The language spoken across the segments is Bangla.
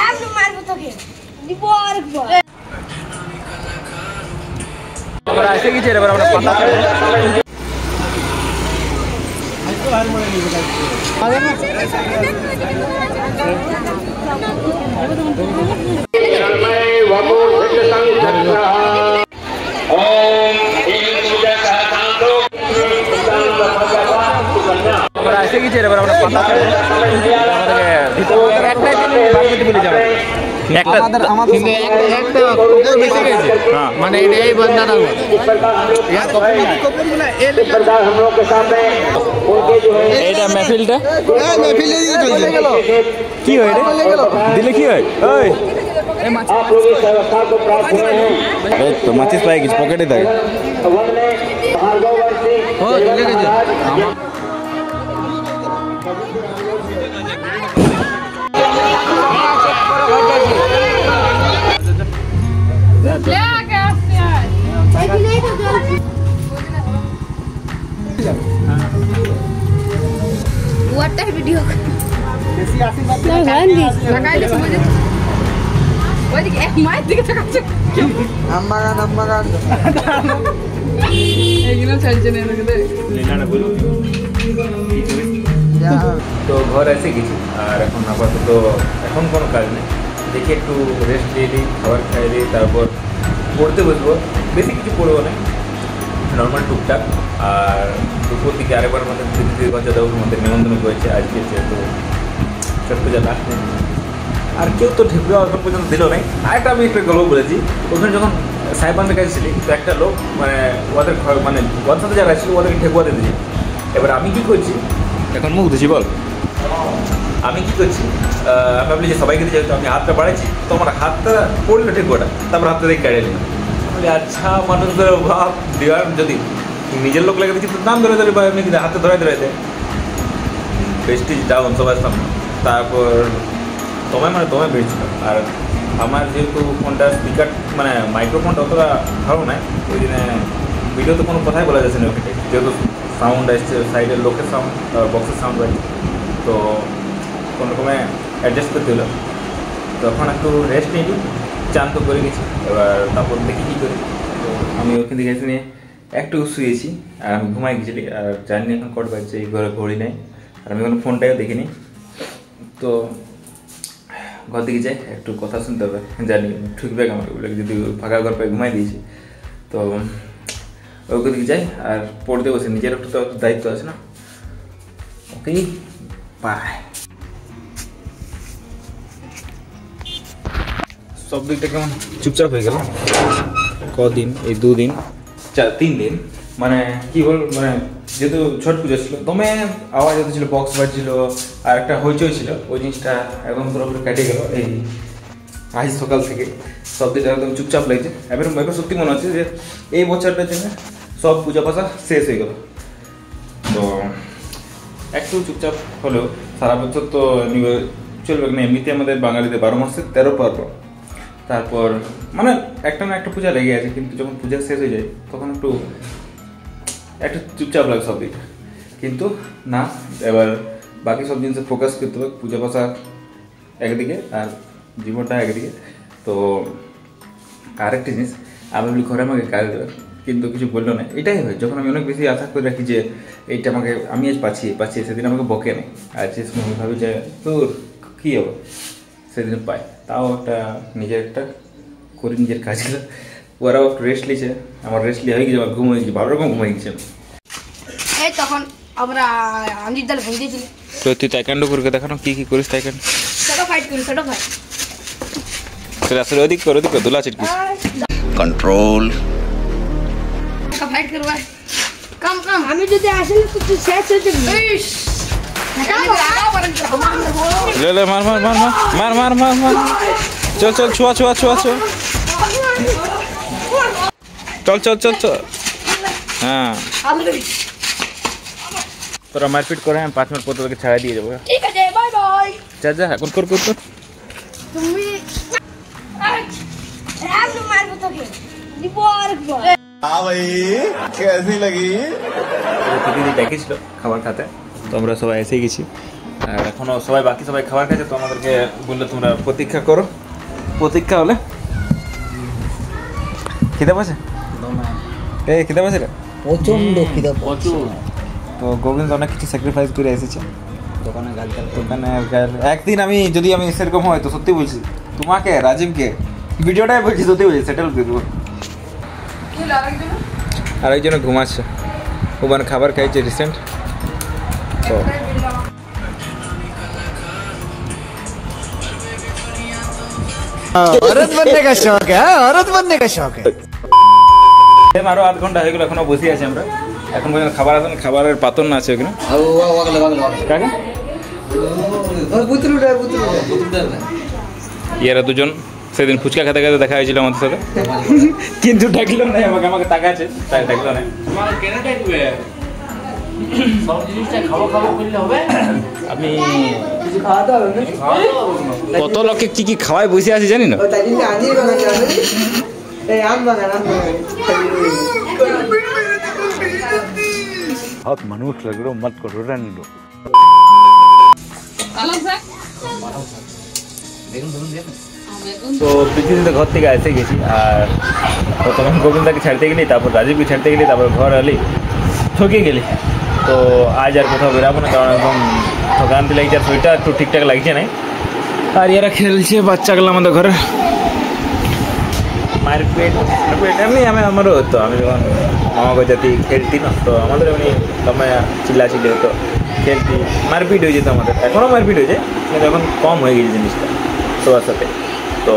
আমি মারবো তোকে দিব আরেকবার আমরা এসে গেছি এবার আমরা পাতা খাবো আমরা এসে গেছি এবার আমরা পাতা খাবো একটাই দিন বলে যাবে মানে এই বন্ধনা এইটা মেহফিলটা কি হয় দিলে কি হয় তো মাছিস পাই গেছি পকেটে থাকে What are video? No, Gandhi. Nakali semua. Wadi eh mai diga takacak. Ammagan. Egina chalchene nagde. লেনা না বলো তো ঘর এসে গেছি আর এখন আপাতত এখন কোনো কাজ নেই দেখি একটু রেস্ট দিয়ে দিই খাবার খাই দিই তারপর পড়তে বসবো বেশি কিছু পড়বো না নর্মাল টুকটাক আর দুপুর দিকে আরেকবার আমাদের দিদির বাচ্চা দেওয়ার মধ্যে নিমন্ত্রণ করেছে আজকে যেহেতু ছট পূজা লাস্ট আর কেউ তো ঠেকুয়া এখন পর্যন্ত দিল নাই আরেকটা আমি একটা গল্প বলেছি ওখানে যখন সাহেবানের কাছে ছিলি তো একটা লোক মানে ওদের মানে ওর সাথে যারা ছিল ওদেরকে ঠেকুয়া দিয়ে দিয়েছি এবার আমি কী করছি এখন মুখ দিচ্ছি বল আমি কী করছি আমি ভাবলি যে সবাইকে দিয়ে যেহেতু আমি হাতটা বাড়াইছি তো আমার হাতটা পড়লো ঠেকুয়াটা তারপর হাতটা দেখে গাড়িয়ে নিলাম বলে আচ্ছা মানুষদের ভাব দেওয়ার যদি নিজের লোক লাগে দিচ্ছি তো নাম ধরে ধরে বা এমনি হাতে ধরাই দেয় প্রেস্টিজ ডাউন সবার সামনে তারপর তোমায় বেড়েছিল আর আমার যেহেতু ফোনটা স্পিকার মানে মাইক্রোফোনটা অতটা ভালো নয় ওই দিনে ভিডিওতে কোনো কথাই বলা যাচ্ছে না ওখানে যেহেতু সাউন্ড আসছে সাইডের লোকের সাউন্ড বক্সের সাউন্ড আসছে তো কোনো রকমে অ্যাডজাস্ট করতে হলো তখন একটু রেস্ট নিই চান তো করে গেছি এবার তারপর দেখি কী করি তো আমি ওখান থেকে এসে নিয়ে একটু শুয়েছি আর আমি ঘুমাই গেছিলি আর জানি এখন কট বাজছে এই ঘরে ঘড়ি নেই আর আমি কোনো ফোনটাও দেখিনি তো ঘর দিকে যাই একটু কথা শুনতে হবে জানি ঠুকবে আমাকে বলে যদি ফাঁকা ঘর পাই ঘুমাই দিয়েছি তো ওই দিকে যাই আর পড়তে বসে নিজের একটু তো দায়িত্ব আছে না ওকে বাই সব দিকটা কেমন চুপচাপ হয়ে গেল কদিন এই 2 দিন 3 দিন মানে কি বল মানে যেহেতু ছট পুজো ছিল দমে আওয়াজ হতেছিল বক্স বাজছিল আর একটা হইচই ছিল ওই জিনিসটা একদম পুরোপুরি কেটে গেল এই আজ সকাল থেকে সব দিকটা একদম চুপচাপ লাগছে এবার সত্যি মনে হচ্ছে যে এই বছরটার জন্য সব পূজা পাশা শেষ হয়ে গেল তো একটু চুপচাপ হলেও সারা বছর তো চলবে না এমনিতে আমাদের বাঙালিতে 12 মাসে 13 পার্বণ তারপর মানে একটা না একটা পূজা লেগে আছে কিন্তু যখন পূজা শেষ হয়ে যায় তখন একটু চুপচাপ লাগে সব দিকটা কিন্তু না এবার বাকি সব জিনিসে ফোকাস করতে হবে পূজা পাশা একদিকে আর জীবনটা একদিকে তো আরেকটা জিনিস আমি বলি ঘরে আমাকে কাজ দেবে কিন্তু কিছু বললো না এটাই হয় যখন আমি অনেক বেশি আশা করে রাখি যে এইটা আমাকে আমি আজ পাচ্ছি সেদিন আমাকে বকে নেই আর যে সময় আমি ভাবি যে তোর কী হবে সেদিন পাই তাও একটা নিজের একটা করি নিজের কাজগুলো ওরাও একটু রেস্ট নিয়েছে আমার রেস্ট নিয়ে হয়ে গেছে আমার ঘুম হয়ে গেছে ভালো রকম ঘুম হয়ে গেছে এই তখন আমরা আঞ্জির ডাল ভেঙে দিয়েছিলি তো তুই টাইকান্ডো করে দেখানো কি করিস টাইকান্ডো ছোট ফাইট তোর আসলে ওদিক কর দুলা চিটকি कंट्रोल ফাইট করবা কাম আমি যদি আসলে তো তুই শেষ হয়ে যাবি ले मार चल छुआ चल हाँ তোরা মারপিট করে আমি 5 মিনিট পর তোকে ছাড়াই দিয়ে যাবো ঠিক আছে বাই বাই যা এখন কর তুমি আমি মারবো তোকে দিব আরেকবার हाँ भाई कैसी लगी দিদি ডেকেছিল খাবার খাতে তো আমরা সবাই এসে গেছি আর এখনো সবাই বাকি সবাই খাবার খাচ্ছে, তো আমাদেরকে বললে তোমরা প্রতীক্ষা করো। প্রতীক্ষা হলে খিদে পাচ্ছে, এই খিদে পাচ্ছে রে প্রচন্ড খিদে প্রচুর। তো গোবিন্দ অনেক কিছু স্যাক্রিফাইস করে এসেছে দোকানে একদিন আমি যদি আমি সেরকম হয় তো সত্যি বলছি তোমাকে রাজীবকে ভিডিওটাই বলছি সত্যি বলছি সেটেল করে দেবো। আর একজন ঘুমাচ্ছে, ওখানে খাবার খাইছে রিসেন্ট। তো औरत बनने का शौक है, औरत बनने का शौक है। আরো আধ ঘন্টা হয়ে গেল, এখনো বসে আছি আমরা। এখন পর্যন্ত খাবার আসেন, খাবারের পাতন না আছে ওখানে। এরা দুজন সেদিন ফুচকা খেতে খেতে দেখা হয়েছিল আমাদের সাথে, কিন্তু ডাকলো না আমাকে, আমাকে তাকাচ্ছে তাই ডাকলো না। আমি কত লোককে কি কি খাওয়াই বসে আছি জানি না। बहुत मनुष्य लग रहे हो, मत करो, रहने दो। তো পৃথিবীতে ঘর থেকে এসে গেছি, আর প্রথমে গোবিন্দাকে ছাড়তে গেলি, তারপর রাজীবকে ছাড়তে গেলি, তারপর ঘর এলি, ঠকে গেলি। তো আজ আর কোথাও বেরাবো না, কারণ একদম ঠকান্তি লাগছে, আর শরীরটা একটু ঠিকঠাক লাগছে না। আর এরা খেলছে বাচ্চাগুলো আমাদের ঘরে, মারপিট এমনি আমারও হতো। আমি যখন মামা জাতি খেলতি না, তো আমাদের এমনি সময় চিল্লাচিল্লি হতো, খেলতি, মারপিট হয়ে যেত আমাদের। এখনও মারপিট হয়েছে, কিন্তু এখন কম হয়ে গেছে জিনিসটা সবার সাথে। তো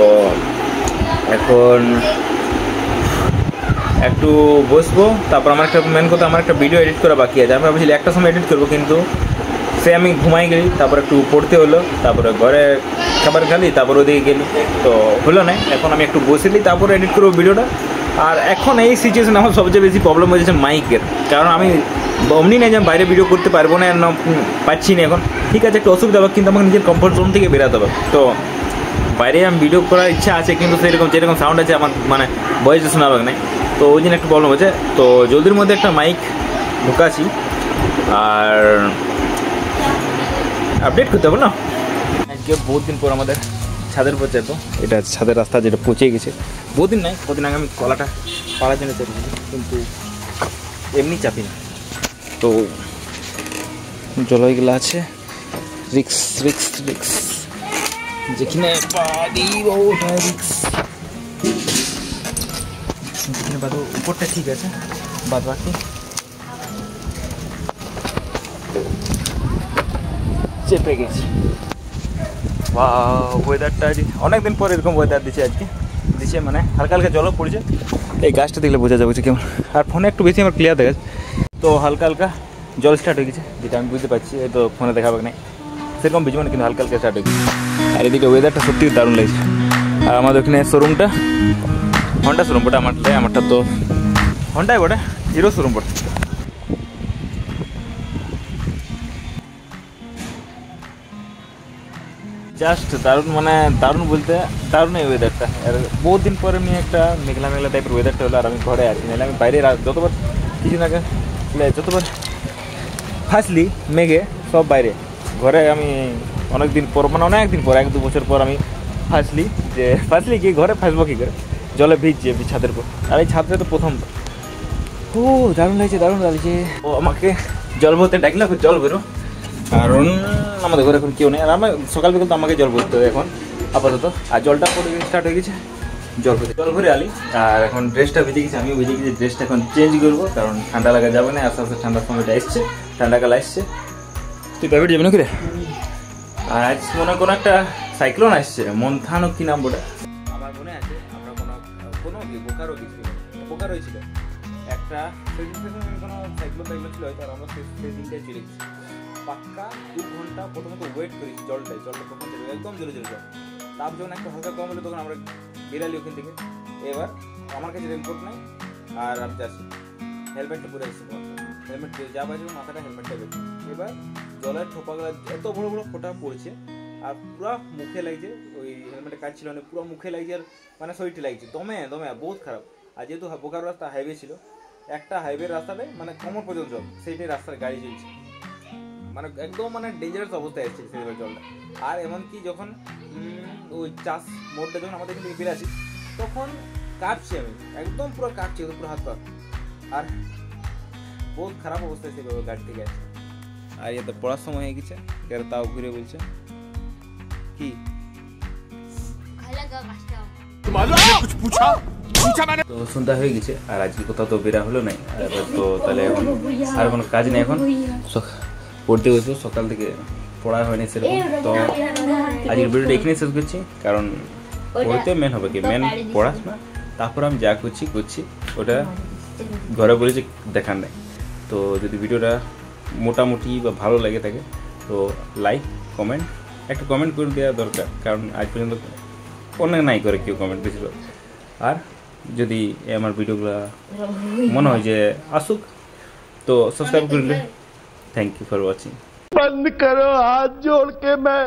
এখন একটু বসবো, তারপর আমার একটা মেন কথা, আমার একটা ভিডিও এডিট করা বাকি আছে। আমি ভাবছিলাম একটা সময় এডিট করবো, কিন্তু সে আমি ঘুমাই গেলি, তারপর একটু পড়তে হলো, তারপরে ঘরে খাবার খালি, তারপর ওদিকে গেলি, তো হলো না। এখন আমি একটু বসেলি, তারপর এডিট করবো ভিডিওটা। আর এখন এই সিচুয়েশানে আমার সবচেয়ে বেশি প্রবলেম হয়েছে মাইকের, কারণ আমি অমনি নেই যে আমি বাইরে ভিডিও করতে পারবো না, পাচ্ছি না এখন। ঠিক আছে, একটু অসুবিধা হবে, কিন্তু আমাকে নিজের কমফোর্ট জোন থেকে বেরোতে হবে। তো বাইরে আমি ভিডিও করার ইচ্ছা আছে, কিন্তু সেরকম যেরকম সাউন্ড আছে আমার মানে ভয়েসটা শোনা হবে না, তো ওই জন্য একটু প্রবলেম হচ্ছে। তো জলদির মধ্যে একটা মাইক ঢুকাছি, আর আপডেট করতে হবে না। আজকে বহুত দিন পর আমাদের ছাদের উপর যাবো, এটা ছাদের রাস্তা যেটা পচে গেছে। বহুদিন নাই, কদিন আগে আমি কলাটা পাড়ার জন্য চাপিয়েছি, কিন্তু এমনি চাপি না। তো জলগুলো আছে, রিক্স রিক্স রিক্স, যেখানে পা দিব ওটা রিক্স, যেখানে বাদ উপরটা ঠিক আছে, বাদ বাকি চেপে গেছি। বা ওয়েদারটা অনেকদিন পর এরকম ওয়েদার দিচ্ছে আজকে, দিচ্ছে মানে হালকা হালকা জলও পড়ছে। এই গাছটা দেখলে বোঝা যাবে কেমন, আর ফোনে একটু বেশি আমার ক্লিয়ার দেখা যাচ্ছে। তো হালকা হালকা জল স্টার্ট হয়ে গেছে, যেটা আমি বুঝতে পারছি, এই তো ফোনে দেখাবে না সেরকম ভিজবে না, কিন্তু হালকা হালকা স্টার্ট হয়ে গেছে। আর এদিকে ওয়েদারটা সত্যি দারুণ লাগছে। আর আমাদের ওখানে শোরুমটা হন্ডা শোরুম বটে, আমারটা তো হন্ডাই বটে, হিরো শোরুম বটে। জাস্ট দারুণ, মানে দারুণ বলতে দারুণ এই ওয়েদারটা। আর বহুত দিন পরে আমি একটা মেঘলা মেঘলা টাইপের ওয়েদারটা হলো, আর আমি ঘরে আছি, নাহলে আমি বাইরে যতবার কিছুদিন আগে যতবার ফাঁসলি মেঘে সব বাইরে, ঘরে আমি অনেক দিন পর, মানে অনেক দিন পর, 1-2 বছর পর আমি ফাঁসলি কি ঘরে ফাঁসবো কী করে, জলে ভিজছে ছাদের পর। আর এই ছাদটা তো প্রথম, ও দারুণ লাগছে, দারুণ লাগছে। ও আমাকে জল ভরতে ডাকলে জল বেরো, কারণ আমাদের ঘরে এখন কেউ নেই। আর আমার সকাল বিকাল তো আমাকে জল ভরতে হবে এখন আপাতত। আর জলটা পড়ে স্টার্ট হয়ে গেছে, জল ভরে আলি। আর এখন ড্রেসটা ভিজে গেছে, আমিও ভিজে গেছি, ড্রেসটা এখন চেঞ্জ করবো, কারণ ঠান্ডা লাগা যাবে না। আস্তে আস্তে ঠান্ডার সময়টা এসছে, ঠান্ডাকাল আসছে। তুই প্রাইভেট যাবি না কি রে? আর আজ মনে কোনো একটা সাইক্লোন আসছে, মন্থানো কি নাম বলে আমার মনে আছে। আমরা কোনো বোকারও হয়েছিল একটা, কোনো সাইক্লোন ছিল হয়তো, আর আমরা সেই দিনটাই চলে গেছি। পাক্কা 2 ঘন্টা প্রথমত ওয়েট করেছি, জলটা কখন দেবে, একদম জলে জল। তাপ যখন একটা হালকা কম হলো, তখন আমরা বেরালি ওখান থেকে। এবার আমার কাছে রেনকোট নাই, আর আমি যাচ্ছি, হেলমেটটা পরে আসছি, হেলমেট যা বাজবে মাথাটা হেলমেটটা বেরোচ্ছে। এবার জলের ঠোপাগুলো এত বড় বড় ফোঁটা পড়ছে, আর পুরো মুখে লাগছে, ওই হেলমেটে কাজ ছিল না, পুরো মুখে লাগছে, আর মানে শরীরটা লাগছে দমে বহুত খারাপ। আর যেহেতু বোকারো রাস্তা হাইওয়ে ছিল, একটা হাইওয়ে রাস্তাতে মানে কোমর পর্যন্ত জল, সেইটাই রাস্তার গাড়ি চলছে। মানে একদম মানে ডেঞ্জারাস অবস্থায় এসেছে সেই জলটা। আর এমনকি যখন ওই চাষ মোড়টা যখন আমাদের এখান থেকে ফিরে আসি তখন কাঁপছি আমি, একদম পুরো কাঁপছি, পুরো হাত পা। আর বহুত খারাপ অবস্থায় সেভাবে গাড়ি থেকে আসছে। আর ইয়ে তো পড়ার সময় হয়ে গেছে, এর তাও ঘুরে বলছে কি তো সন্ধ্যা হয়ে গেছে আর আজকে কোথাও তো বেরা হলো নাই। আর তো তাহলে এখন আর কোনো কাজ নেই, এখন পড়তে বসবো। সকাল থেকে পড়া হয়নি সেরকম। তো আজকের ভিডিওটা এখানেই শেষ করছি, কারণ পড়তে মেন হবে কি, মেন পড়াশোনা, তারপর আমি যা করছি ওটা ঘরে বলেছি দেখার নেই। তো যদি ভিডিওটা মোটামুটি বা ভালো লাগে থাকে তো লাইক কমেন্ট, একটা কমেন্ট করে দেওয়া দরকার, কারণ আজ পর্যন্ত অনেক নাই করে কেউ কমেন্ট বেশিরভাগ। আর যদি আমার ভিডিওগুলো মনে হয় যে আসুক তো সাবস্ক্রাইব করলে। Thank you for watching. बंद करो हाथ जोड़ के मैं